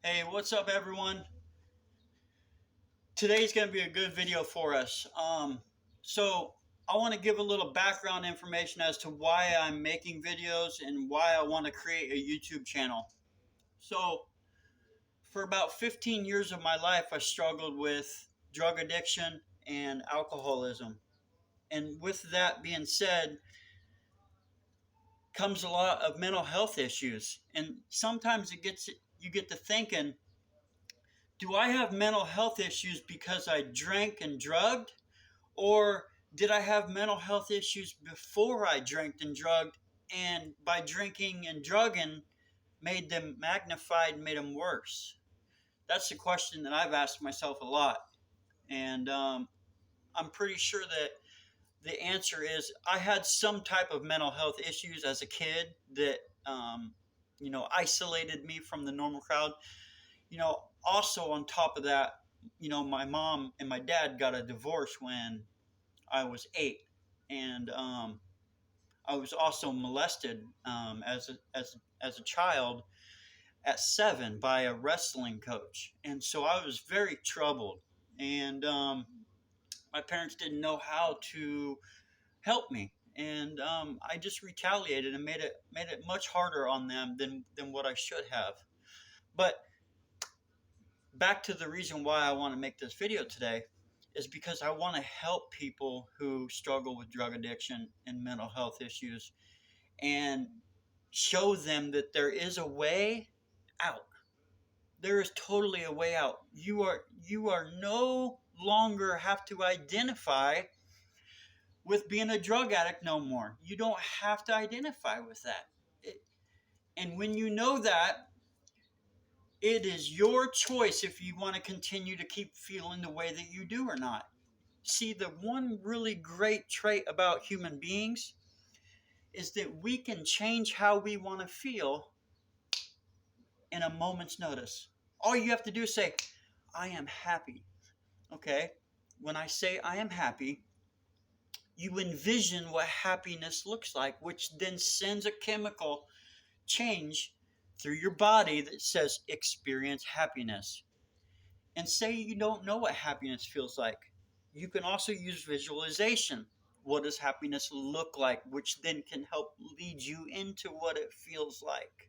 Hey, what's up, everyone? Today's going to be a good video for us. So, I want to give a little background information as to why I'm making videos and why I want to create a YouTube channel. So, for about 15 years of my life, I struggled with drug addiction and alcoholism. And with that being said, comes a lot of mental health issues. And sometimes you get to thinking, do I have mental health issues because I drank and drugged? Or did I have mental health issues before I drank and drugged? And by drinking and drugging, made them magnified, made them worse? That's the question that I've asked myself a lot. And I'm pretty sure that the answer is I had some type of mental health issues as a kid that, um, isolated me from the normal crowd. Also on top of that, my mom and my dad got a divorce when I was 8, and I was also molested as a child at 7 by a wrestling coach, and so I was very troubled, and my parents didn't know how to help me, and I just retaliated and made it much harder on them than what I should have. But back to the reason why I want to make this video today is because I want to help people who struggle with drug addiction and mental health issues and show them that there is a way out. There is totally a way out. You are no longer have to identify with being a drug addict no more. You don't have to identify with that. And when you know that, it is your choice if you want to continue to keep feeling the way that you do or not. See, the one really great trait about human beings is that we can change how we want to feel in a moment's notice. All you have to do is say, I am happy. Okay? When I say I am happy, you envision what happiness looks like, which then sends a chemical change through your body that says experience happiness. And say you don't know what happiness feels like. You can also use visualization. What does happiness look like? Which then can help lead you into what it feels like.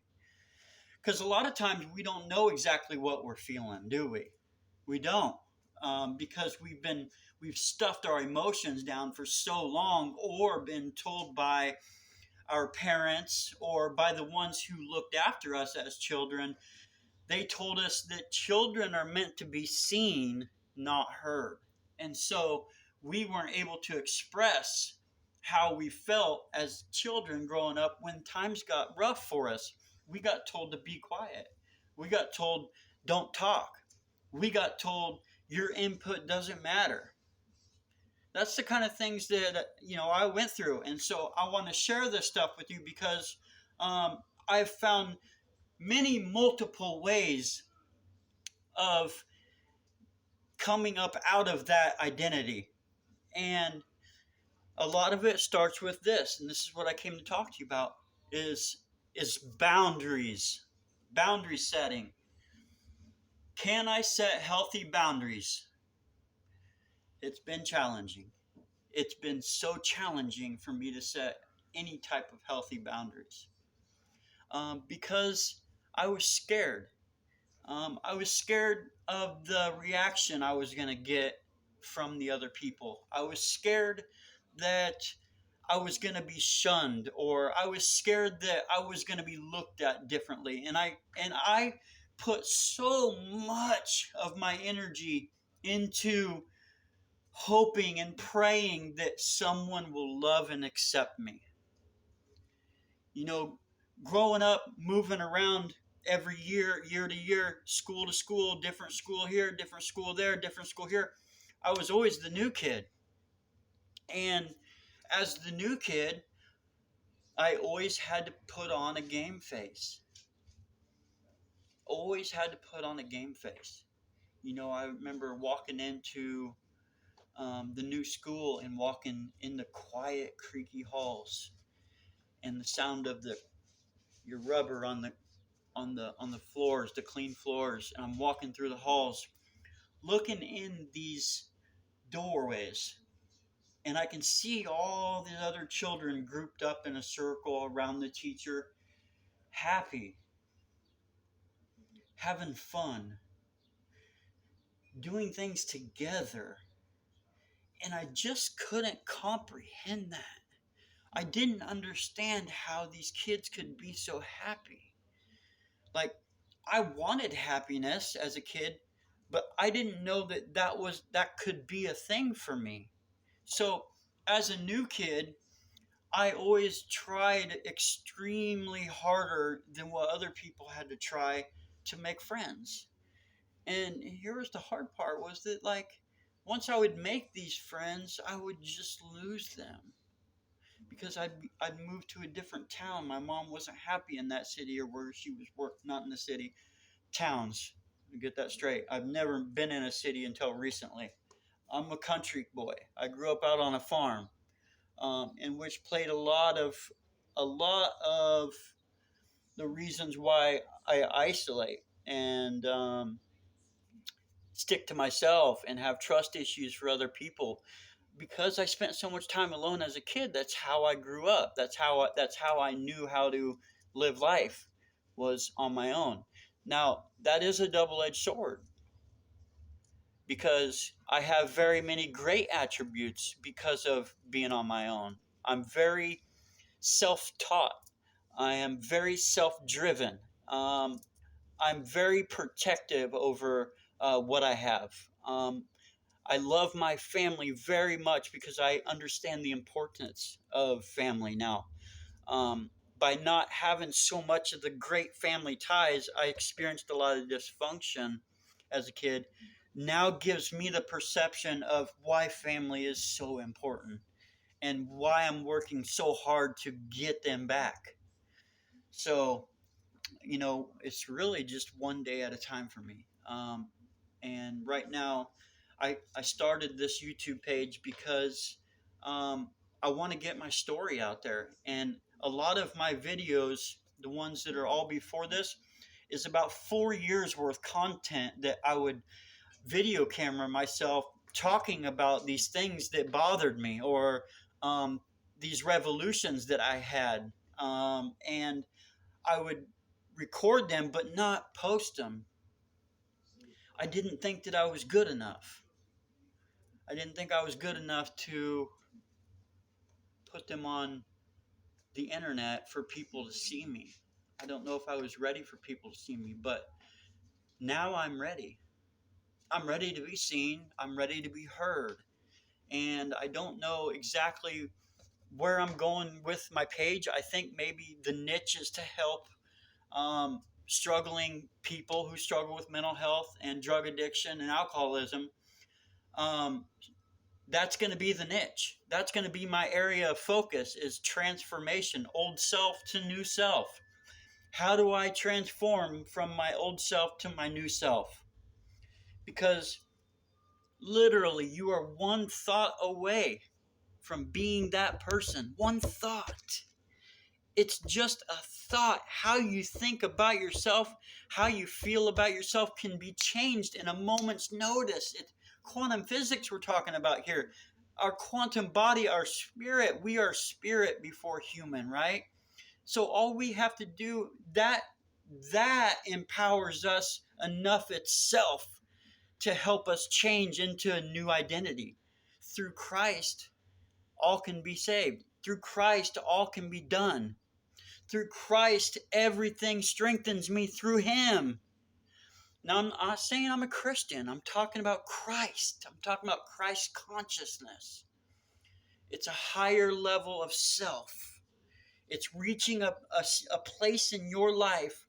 Because a lot of times we don't know exactly what we're feeling, do we? We don't, because we've stuffed our emotions down for so long, or been told by our parents or by the ones who looked after us as children. They told us that children are meant to be seen, not heard. And so we weren't able to express how we felt as children growing up when times got rough for us. We got told to be quiet. We got told, don't talk. We got told, your input doesn't matter. That's the kind of things that, I went through. And so I want to share this stuff with you because I've found many multiple ways of coming up out of that identity. And a lot of it starts with this, and this is what I came to talk to you about, is is boundaries. Boundary setting. Can I set healthy boundaries? It's been challenging. It's been so challenging for me to set any type of healthy boundaries, because I was scared. I was scared of the reaction I was going to get from the other people. I was scared that I was going to be shunned, or I was scared that I was going to be looked at differently. And I put so much of my energy into hoping and praying that someone will love and accept me. You know, growing up, moving around every year, year to school, different school here, different school there, different school here. I was always the new kid. And as the new kid, I always had to put on a game face. Always had to put on a game face. I remember walking into the new school and walking in the quiet, creaky halls, and the sound of your rubber on the on the floors, the clean floors, and I'm walking through the halls, looking in these doorways, and I can see all the other children grouped up in a circle around the teacher, happy, having fun, doing things together. And I just couldn't comprehend that. I didn't understand how these kids could be so happy. Like, I wanted happiness as a kid, but I didn't know that could be a thing for me. So, as a new kid, I always tried extremely harder than what other people had to try to make friends. And here was the hard part, was that, like, once I would make these friends, I would just lose them because I'd moved to a different town. My mom wasn't happy in that city or where she was not in the city. Towns. Get that straight. I've never been in a city until recently. I'm a country boy. I grew up out on a farm, in which played a lot of the reasons why I isolate and stick to myself and have trust issues for other people, because I spent so much time alone as a kid. That's how I grew up. That's how I knew how to live life, was on my own. Now, that is a double-edged sword, because I have very many great attributes because of being on my own. I'm very self-taught. I am very self-driven. I'm very protective over what I have. I love my family very much because I understand the importance of family now. By not having so much of the great family ties, I experienced a lot of dysfunction as a kid. Now gives me the perception of why family is so important and why I'm working so hard to get them back. So, it's really just one day at a time for me. And right now, I started this YouTube page because I want to get my story out there. And a lot of my videos, the ones that are all before this, is about 4 years worth content that I would video camera myself talking about these things that bothered me, or these revolutions that I had. And I would record them but not post them. I didn't think that I was good enough. I didn't think I was good enough to put them on the internet for people to see me. I don't know if I was ready for people to see me, but now I'm ready. I'm ready to be seen. I'm ready to be heard. And I don't know exactly where I'm going with my page. I think maybe the niche is to help struggling people who struggle with mental health and drug addiction and alcoholism. That's going to be the niche. That's going to be my area of focus, is transformation, old self to new self. How do I transform from my old self to my new self? Because literally, you are one thought away from being that person. One thought. It's just a thought. How you think about yourself, how you feel about yourself can be changed in a moment's notice. It's quantum physics we're talking about here. Our quantum body, our spirit, we are spirit before human, right? So all we have to do, that empowers us enough itself to help us change into a new identity. Through Christ, all can be saved. Through Christ, all can be done. Through Christ, everything strengthens me through Him. Now, I'm not saying I'm a Christian. I'm talking about Christ. I'm talking about Christ consciousness. It's a higher level of self. It's reaching a place in your life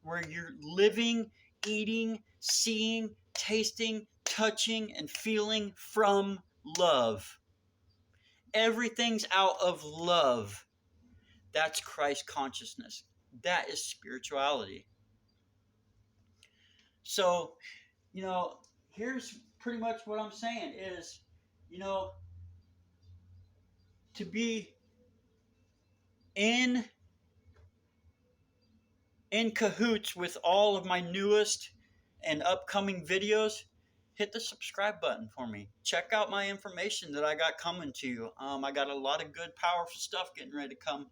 where you're living, eating, seeing, tasting, touching, and feeling from love. Everything's out of love. That's Christ consciousness. That is spirituality. So, here's pretty much what I'm saying is, to be in in cahoots with all of my newest and upcoming videos, hit the subscribe button for me. Check out my information that I got coming to you. I got a lot of good, powerful stuff getting ready to come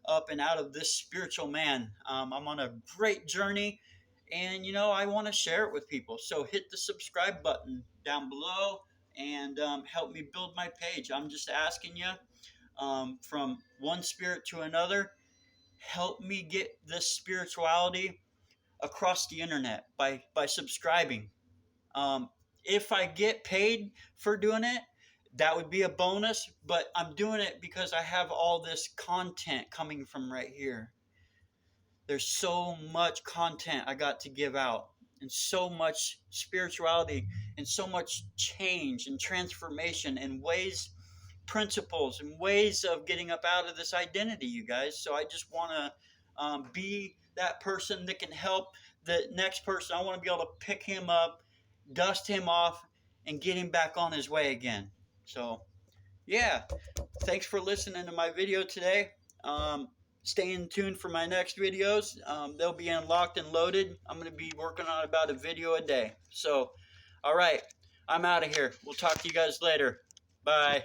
up and out of this spiritual man. I'm on a great journey, and I want to share it with people. So hit the subscribe button down below and help me build my page. I'm just asking you, from one spirit to another, help me get this spirituality across the internet by subscribing. Um, if I get paid for doing it, that would be a bonus, but I'm doing it because I have all this content coming from right here. There's so much content I got to give out, and so much spirituality, and so much change and transformation, and ways, principles, and ways of getting up out of this identity, you guys. So I just want to be that person that can help the next person. I want to be able to pick him up, dust him off, and get him back on his way again. So, yeah, thanks for listening to my video today. Stay in tune for my next videos. They'll be unlocked and loaded. I'm going to be working on about a video a day. So, all right, I'm out of here. We'll talk to you guys later. Bye.